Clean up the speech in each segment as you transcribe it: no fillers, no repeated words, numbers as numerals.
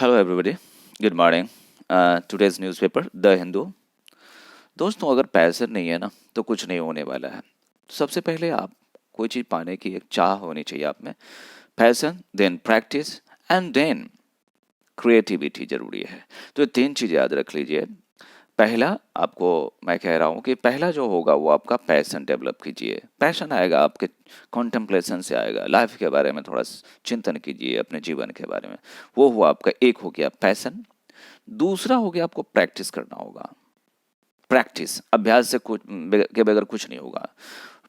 Hello everybody, good morning. Today's newspaper the Hindu. दोस्तों, अगर passion नहीं है ना तो कुछ नहीं होने वाला है। तो सबसे पहले आप कोई चीज़ पाने की एक चाह होनी चाहिए आप में। Passion, then practice and then creativity जरूरी है। तो ये तीन चीज़ याद रख लीजिए। पहला, आपको मैं कह रहा हूँ कि पहला जो होगा वो आपका पैशन डेवलप कीजिए। पैशन आएगा आपके कॉन्टेम्पलेशन से आएगा, लाइफ के बारे में थोड़ा चिंतन कीजिए, अपने जीवन के बारे में। वो हुआ आपका, एक हो गया पैशन। दूसरा हो गया आपको प्रैक्टिस करना होगा। प्रैक्टिस, अभ्यास से कुछ के बगैर कुछ नहीं होगा।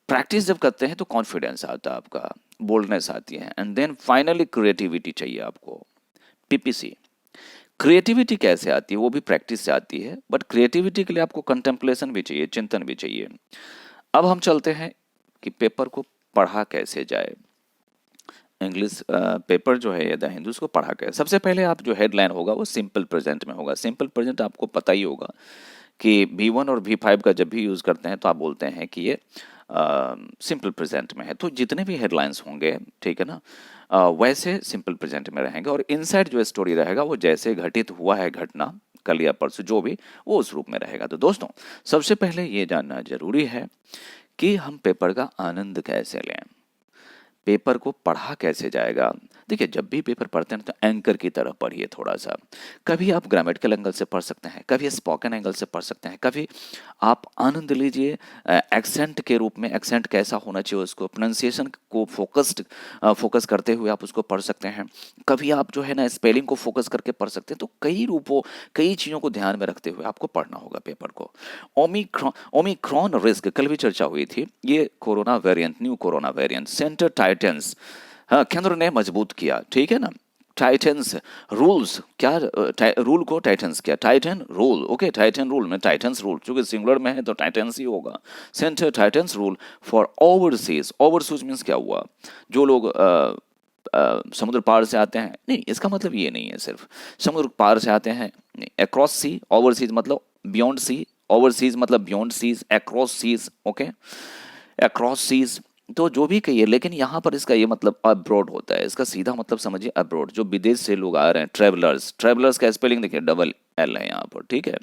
प्रैक्टिस जब करते हैं तो कॉन्फिडेंस आता है, आपका बोल्डनेस आती है। एंड देन फाइनली क्रिएटिविटी चाहिए आपको, पीपीसी। क्रिएटिविटी कैसे आती है? वो भी प्रैक्टिस से आती है, बट क्रिएटिविटी के लिए आपको कंटेम्पलेशन भी चाहिए, चिंतन भी चाहिए। अब हम चलते हैं कि पेपर को पढ़ा कैसे जाए। इंग्लिश पेपर जो है द हिंदू, उसको पढ़ा कैसे? सबसे पहले आप जो हेडलाइन होगा वो सिंपल प्रेजेंट में होगा। सिंपल प्रेजेंट आपको पता ही होगा कि V1 और V5 का जब भी यूज़ करते हैं तो आप बोलते हैं कि ये सिंपल प्रेजेंट में है। तो जितने भी हेडलाइंस होंगे, ठीक है ना, वैसे सिंपल प्रेजेंट में रहेंगे। और इनसाइड जो स्टोरी रहेगा वो जैसे घटित हुआ है घटना, कल या परसों जो भी, वो उस रूप में रहेगा। तो दोस्तों, सबसे पहले ये जानना जरूरी है कि हम पेपर का आनंद कैसे लें, पेपर को पढ़ा कैसे जाएगा। देखिए, जब भी पेपर पढ़ते हैं तो एंकर की तरह पढ़िए थोड़ा सा। कभी आप ग्रामेटिकल एंगल से पढ़ सकते हैं, कभी स्पोकन एंगल से पढ़ सकते हैं, कभी आप आनंद लीजिए एक्सेंट के रूप में। एक्सेंट कैसा होना चाहिए, उसको प्रोनाउंसिएशन को फोकस करते हुए आप उसको पढ़ सकते हैं। कभी आप जो है ना स्पेलिंग को फोकस करके पढ़ सकते हैं। तो कई रूपों, कई चीज़ों को ध्यान में रखते हुए आपको पढ़ना होगा पेपर को। ओमिक्रॉन रिस्क, कल भी चर्चा हुई थी। ये corona variant, new corona variant, centre titans, हाँ, केंद्र ने मजबूत किया, ठीक है ना। टाइटन्स रूल्स, क्या रूल को टाइटन्स किया, Titan rule, okay, Titan rule में टाइटन्स रूल, चूंकि सिंगुलर में है तो टाइटन्स ही होगा। Centre titans rule for overseas. Overseas means क्या हुआ? जो लोग समुद्र पार से आते हैं, नहीं, इसका मतलब ये नहीं है सिर्फ समुद्र पार से आते हैं, नहीं। अक्रॉस सी, ओवरसीज मतलब बियॉन्ड सी, ओवरसीज मतलब beyond seas, across seas, okay, across seas. तो जो भी कहिए, लेकिन यहाँ पर इसका ये मतलब अब्रॉड होता है। इसका सीधा मतलब समझिए अब्रॉड, जो विदेश से लोग आ रहे हैं, ट्रेवलर्स। ट्रेवलर्स का स्पेलिंग देखिए, डबल एल है यहाँ पर, ठीक है,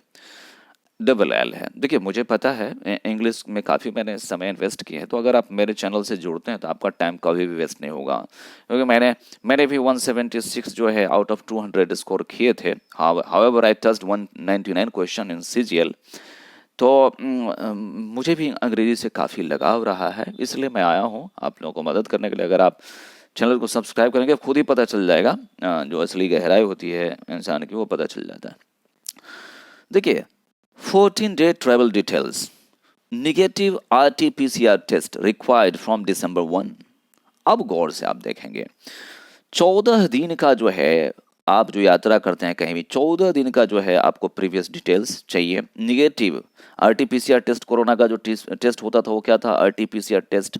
डबल एल है। देखिए, मुझे पता है इंग्लिश में काफ़ी मैंने समय इन्वेस्ट किया है। तो अगर आप मेरे चैनल से जुड़ते हैं तो आपका टाइम कभी भी वेस्ट नहीं होगा, क्योंकि मैंने भी 176 जो है आउट ऑफ 200 स्कोर किए थे। However I touched 199 question in CGL। तो मुझे भी अंग्रेजी से काफ़ी लगाव रहा है, इसलिए मैं आया हूँ आप लोगों को मदद करने के लिए। अगर आप चैनल को सब्सक्राइब करेंगे, खुद ही पता चल जाएगा जो असली गहराई होती है इंसान की, वो पता चल जाता है। देखिए, 14-day travel details, negative RT-PCR test required from December 1। अब गौर से आप देखेंगे, 14 दिन का जो है आप जो यात्रा करते हैं कहीं भी, 14 दिन का जो है आपको प्रीवियस डिटेल्स चाहिए। निगेटिव RT-PCR टेस्ट, कोरोना का जो टेस्ट होता था वो क्या था? RT-PCR टेस्ट,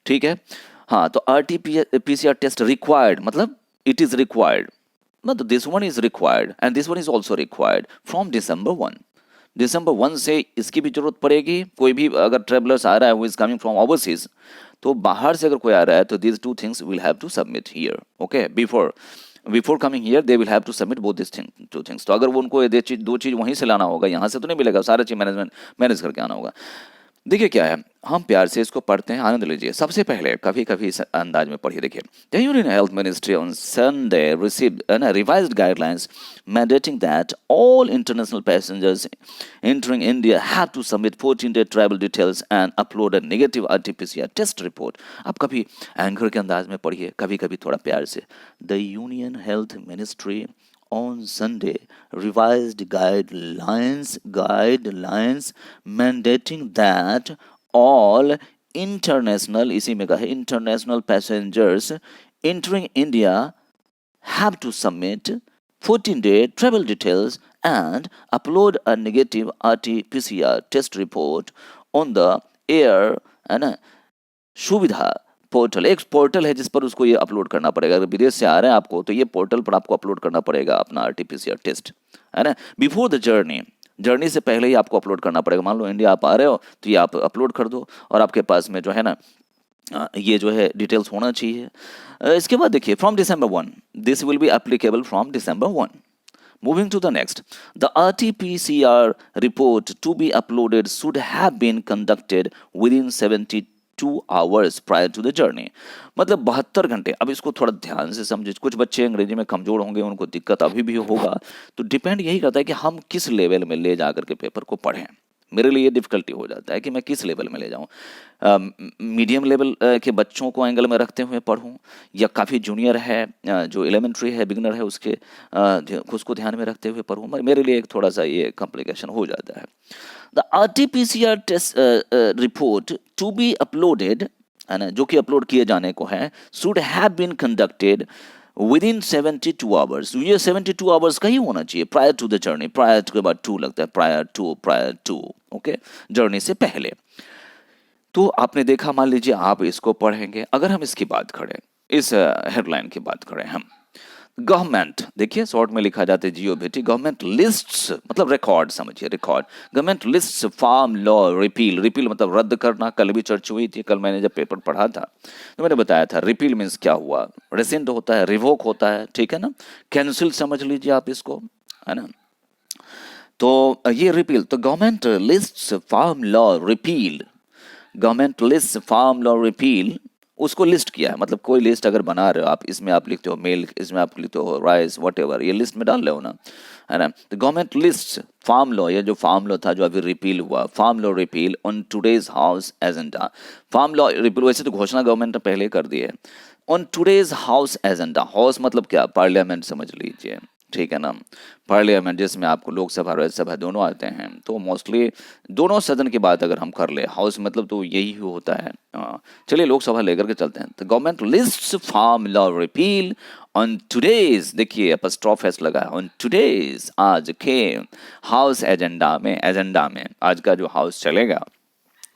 ठीक है। हाँ, तो RT-PCR टेस्ट रिक्वायर्ड मतलब इट इज रिक्वायर्ड, मतलब this one is required and this one is also required from December 1। December 1 से इसकी भी जरूरत पड़ेगी। कोई भी अगर ट्रेवलर्स आ रहा है, वो इज कमिंग फ्रॉम ओवरसीज, तो बाहर से अगर कोई आ रहा है तो these two things will have to submit here, okay, before coming here they will have to submit both these two things। तो अगर वो उनको ये दो चीज वहीं से लाना होगा, यहाँ से तो नहीं मिलेगा, सारा चीज मैनेज करके आना होगा। देखिए क्या है, हम प्यार से इसको पढ़ते हैं, आनंद लीजिए। सबसे पहले कभी कभी इस अंदाज में पढ़िए। देखिए, the union health ministry on Sunday received revised guidelines mandating that all international passengers entering India have to submit 14-day travel details and upload a negative RT-PCR test report. अब कभी एंकर के अंदाज में पढ़िए, कभी कभी थोड़ा प्यार से। The union health ministry on Sunday revised guidelines mandating that all international, इसी में कहा international passengers entering India have to submit 14-day travel details and upload a negative RT-PCR test report on the air and सुविधा portal. एक portal है जिस पर उसको ये अपलोड करना पड़ेगा। अगर विदेश से आ रहे हैं आपको, तो ये पोर्टल पर आपको अपलोड करना पड़ेगा अपना RT-PCR टेस्ट, है ना। बिफोर द जर्नी से पहले ही आपको अपलोड करना पड़ेगा। मान लो इंडिया आप आ रहे हो तो ये आप अपलोड कर दो, और आपके पास में जो है ना ये जो है डिटेल्स होना चाहिए। इसके बाद देखिए, from December 1, this will be applicable from December 1। Moving to the next, the RT-PCR report to be uploaded should have been conducted within 72 hours prior to the journey. मतलब 72 घंटे. अब इसको थोड़ा ध्यान से समझे. कुछ बच्चे अंग्रेजी में कमजोर होंगे, उनको दिक्कत अभी भी होगा. तो डिपेंड यही करता है कि हम किस लेवल में ले जाकर के पेपर को पढ़ें. मेरे लिए डिफ़िकल्टी हो जाता है कि मैं किस लेवल में ले जाऊँ. मीडियम लेवल के बच्चों को एंगल में रखते हुए पढ़ूँ, या काफ़ी जूनियर है, जो एलिमेंट्री है, बिगनर है, उसको ध्यान में रखते हुए पढ़ूँ. मेरे लिए एक थोड़ा सा ये कॉम्प्लिकेशन हो जाता है. The RT-PCR test report to be uploaded, है ना, जो कि अपलोड किए जाने को है, should have been conducted within 72 hours. ये 72 आवर्स का ही होना चाहिए. Prior to the journey, prior के बाद टू लगता है, प्रायर टू ओके, जर्नी से पहले. तो आपने देखा, मान लीजिए आप इसको पढ़ेंगे. अगर हम इसकी बात करें, इस हेडलाइन की बात करें हम, गवर्नमेंट, देखिए शॉर्ट में लिखा जाता है जीओ बेटी. गवर्नमेंट लिस्ट्स मतलब रिकॉर्ड, समझिए record. Government lists farm law repeal. Repeal मतलब रद्द करना. कल भी चर्चा हुई थी. कल मैंने जब पेपर पढ़ा था तो मैंने बताया था रिपील मीन्स क्या हुआ. रेसेंड होता है, रिवोक होता है, ठीक है ना. कैंसिल समझ लीजिए आप इसको, है ना. तो ये रिपील. तो government lists farm law repeal. Government list farm law repeal, उसको लिस्ट किया है. मतलब कोई लिस्ट अगर बना रहे हो आप, इसमें आप लिखते हो मिल्क, इसमें आप लिखते हो राइस, वॉटेवर, ये लिस्ट में डाल रहे हो ना, है ना. तो गवर्नमेंट लिस्ट फार्म लॉ, ये जो फार्म लॉ था जो अभी रिपील हुआ, farm law repeal on today's house agenda. Farm law repeal वैसे तो घोषणा गवर्नमेंट ने पहले कर दी है. On today's house agenda. House मतलब क्या, पार्लियामेंट समझ लीजिए, ठीक है ना. पार्लियामेंट जिसमें आपको लोकसभा राज्यसभा दोनों आते हैं. तो मोस्टली दोनों सदन की बात अगर हम कर ले, हाउस मतलब तो यही होता है. चलिए लोकसभा लेकर के चलते हैं. तो government list farm law repeal on today's, देखिए अपस्ट्रॉफ एस लगा है, ऑन टुडेज, आज के हाउस एजेंडा में. एजेंडा में आज का जो हाउस चलेगा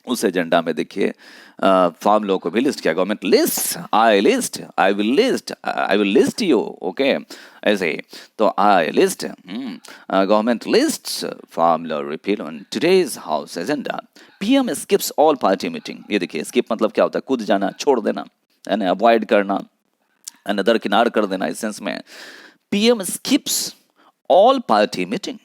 उस एजेंडा में देखिए फार्म लॉ को भी लिस्ट किया. Government list, I list, I will list you, okay, ऐसे ही. तो I list, government list farm law repeal on today's house agenda. PM skips all party meeting. ये देखिए स्किप मतलब क्या होता है, कूद जाना, छोड़ देना, है ना, अवॉइड करना, दरकिनार कर देना, इस सेंस में. PM skips all party meeting.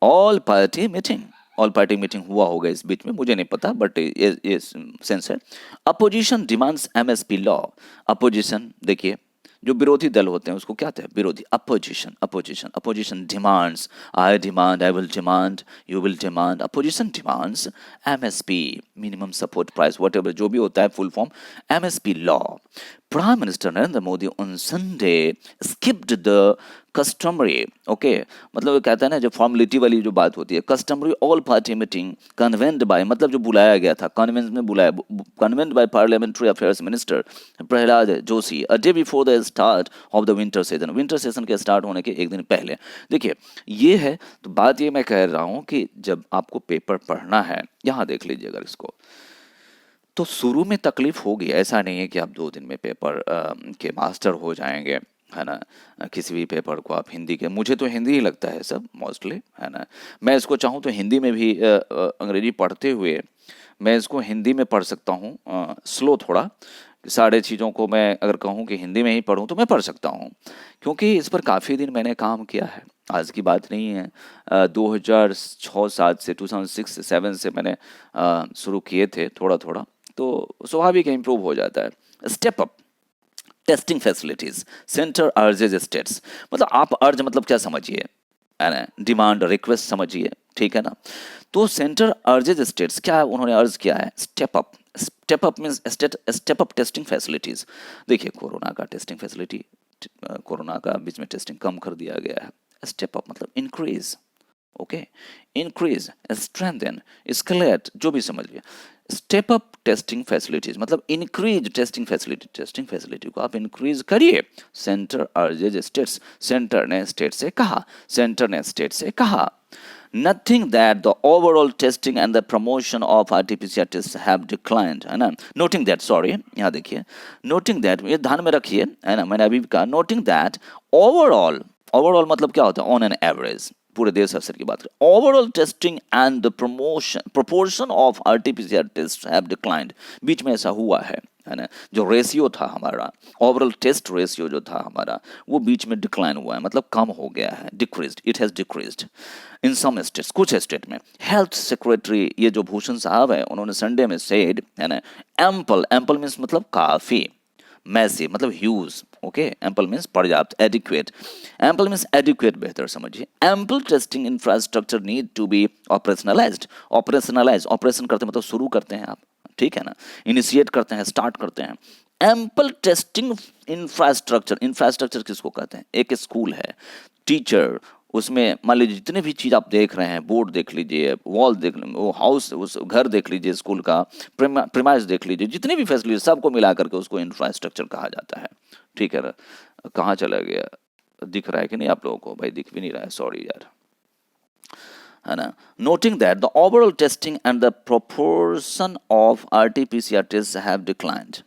All party meeting, all party meeting हुआ होगा इस बीच में, मुझे नहीं पता, बट ये सेंस है. Opposition demands MSP law. Opposition देखिए जो विरोधी दल होते हैं उसको क्या कहते हैं, विरोधी. Opposition, opposition, opposition demands, I demand, I will demand, you will demand. Opposition demands MSP, minimum support price, what जो भी होता है full form, MSP law. Prime minister Narendra Modi on Sunday skipped the customary, okay, मतलब कहता है ना जो formality वाली जो बात होती है, customary all party meeting convened by, मतलब जो बुलाया गया था, कन्वेंस में बुलाया, convened by parliamentary affairs minister Prahlad Joshi a day before the start of the winter season. Winter session के स्टार्ट होने के एक दिन पहले. देखिए ये है. तो बात ये मैं कह रहा हूँ कि जब आपको पेपर पढ़ना है, यहाँ देख लीजिए अगर इसको, तो शुरू में तकलीफ होगी. ऐसा नहीं है कि आप 2 दिन में पेपर के मास्टर हो जाएंगे, है ना. किसी भी पेपर को आप हिंदी के, मुझे तो हिंदी ही लगता है सब मोस्टली, है ना. मैं इसको चाहूँ तो हिंदी में भी अंग्रेजी पढ़ते हुए मैं इसको हिंदी में पढ़ सकता हूँ, स्लो थोड़ा. सारे चीज़ों को मैं अगर कहूँ कि हिंदी में ही पढ़ूँ तो मैं पढ़ सकता हूँ, क्योंकि इस पर काफ़ी दिन मैंने काम किया है. आज की बात नहीं है. 2006-07 से 2006-07 से मैंने शुरू किए थे थोड़ा थोड़ा, तो स्वाभाविक इम्प्रूव हो जाता है. Step up testing facilities, centre urges states. मतलब आप अर्ज मतलब क्या समझिए, है ना, डिमांड रिक्वेस्ट समझिए, ठीक है ना. तो सेंटर अर्जेज स्टेट्स, क्या उन्होंने अर्ज किया है, step up. Step up means step up testing facilities. देखिए कोरोना का टेस्टिंग फैसिलिटी, कोरोना का बीच में टेस्टिंग कम कर दिया गया है. स्टेप अप मतलब increase, okay, increase, strengthen, escalate, जो भी समझिए. स्टेप अप टेस्टिंग फैसिलिटीज मतलब increase testing facility. Testing facility को आप इंक्रीज करिए. सेंटर अर्जेज स्टेट्स, सेंटर ने स्टेट से कहा, सेंटर ने स्टेट से कहा. Nothing that the overall testing and the promotion of RT-PCR tests have declined, है ना. Noting that, sorry, यहाँ देखिए, noting that, ये ध्यान में रखिए, है ना, मैंने अभी भी कहा. Noting that overall, overall मतलब क्या होता है, on an average, पूरे देश अवसर की बात करें. Overall testing and the proportion of RT-PCR test have declined. बीच में ऐसा हुआ है, है ना, जो रेशियो था हमारा, ओवरऑल टेस्ट रेशियो जो था हमारा, वो बीच में डिक्लाइन हुआ है, मतलब कम हो गया है, decreased, it has decreased in some states, कुछ स्टेट में। हेल्थ सेक्रेटरी ये जो भूषण साहब है, उन्होंने संडे में सेड, है ना, एम्पल, एम्पल मीन्स मतलब काफ़ी, मैसिव मतलब ह्यूज, ओके, एम्पल मीन्स पर्याप्त, एडिक्वेट, एम्पल मीन्स एडिक्वेट, बेहतर समझिए। Ample testing infrastructure need to be operationalised, operationalise, operation करते मतलब शुरू करते हैं आप, ठीक है ना, इनिशिएट करते हैं, स्टार्ट करते हैं। एम्पल टेस्टिंग इंफ्रास्ट्रक्चर, इंफ्रास्ट्रक्चर किसको कहते हैं? एक स्कूल है, टीचर, उसमें मान लीजिए जितने भी चीज़ आप देख रहे हैं, बोर्ड देख लीजिए, वॉल देख, वो हाउस, उस घर देख लीजिए स्कूल का, प्रीमाइस देख लीजिए, जितनी भी फैसिलिटी सबको मिला करके उसको इंफ्रास्ट्रक्चर कहा जाता है, ठीक है ना। कहाँ चला गया, दिख रहा है कि नहीं आप लोगों को? भाई दिख भी नहीं रहा है, सॉरी यार, है ना। Noting that the overall testing and the proportion of RT-PCR test have declined,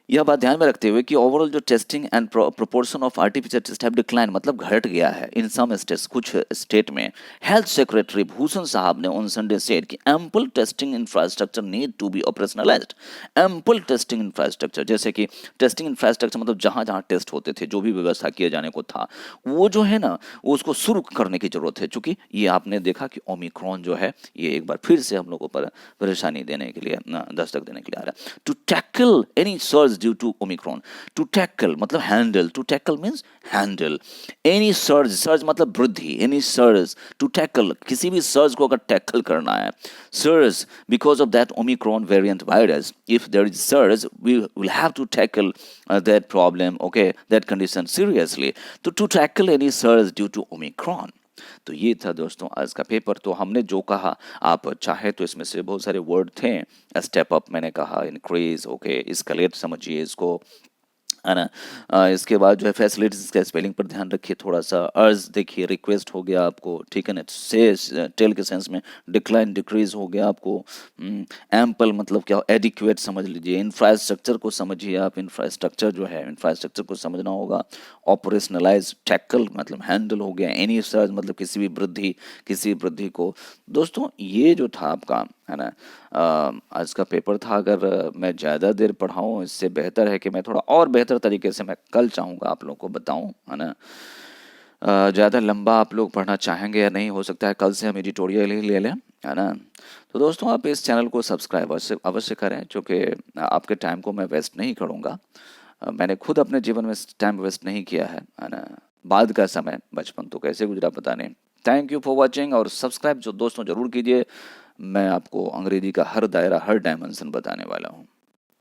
यह बात ध्यान में रखते हुए कि ओवरऑल जो testing and proportion of RT-PCR test have decline मतलब घट गया है इन सम स्टेट्स, कुछ स्टेट में। हेल्थ सेक्रेटरी भूषण साहब ने ऑन संडे सेड कि ample testing infrastructure need to be operationalised. Ample testing infrastructure, जैसे कि टेस्टिंग इंफ्रास्ट्रक्चर मतलब जहाँ जहाँ टेस्ट होते थे, जो भी व्यवस्था किए जाने को था, वो जो है ना, वो उसको शुरू करने की जरूरत है, चूंकि ये आपने देखा कि ओमिक्रॉन जो है ये एक बार फिर से हम लोगों पर परेशानी देने के लिए, दस्तक देने के लिए आ रहा है। To tackle any surge due to Omicron, to tackle मतलब handle, to tackle means handle, any surge, surge मतलब वृद्धि, एनी सर्ज, टू टैकल किसी भी सर्ज को अगर टैकल करना है, surge because of that Omicron variant virus, if there is surge we will have to tackle that problem, okay, that condition seriously, तो to tackle any surge due to Omicron. तो ये था दोस्तों आज का पेपर। तो हमने जो कहा, आप चाहे तो इसमें से बहुत सारे वर्ड थे, स्टेप अप मैंने कहा, इंक्रीज, ओके, एस्केलेट समझिए इसको, है ना। इसके बाद जो है फैसिलिटीज का स्पेलिंग पर ध्यान रखिए थोड़ा सा, अर्ज देखिए, रिक्वेस्ट हो गया आपको, ठीक है ना, से टेल के सेंस में, डिक्लाइन डिक्रीज हो गया आपको, एम्पल मतलब क्या, एडिक्वेट समझ लीजिए, इंफ्रास्ट्रक्चर को समझिए आप, इंफ्रास्ट्रक्चर जो है इंफ्रास्ट्रक्चर को समझना होगा, ऑपरेशनलाइज, टैकल मतलब हैंडल हो गया, एनी सर्ज मतलब किसी भी वृद्धि, किसी वृद्धि को। दोस्तों ये जो था आपका, है ना, आज का पेपर था। अगर मैं ज़्यादा देर पढ़ाऊँ, इससे बेहतर है कि मैं थोड़ा और बेहतर तरीके से मैं कल चाहूँगा आप लोगों को बताऊँ, है ना। ज़्यादा लंबा आप लोग पढ़ना चाहेंगे या नहीं, हो सकता है कल से हम एडिटोरियल ही ले लें, है ना। तो दोस्तों आप इस चैनल को सब्सक्राइब अवश्य करें, क्योंकि आपके टाइम को मैं वेस्ट नहीं करूँगा। मैंने खुद अपने जीवन में टाइम वेस्ट नहीं किया है ना। बाद का समय, बचपन तो कैसे गुजरा पता नहीं। थैंक यू फॉर वॉचिंग, और सब्सक्राइब जो दोस्तों ज़रूर कीजिए। मैं आपको अंग्रेजी का हर दायरा, हर डायमेंशन बताने वाला हूँ।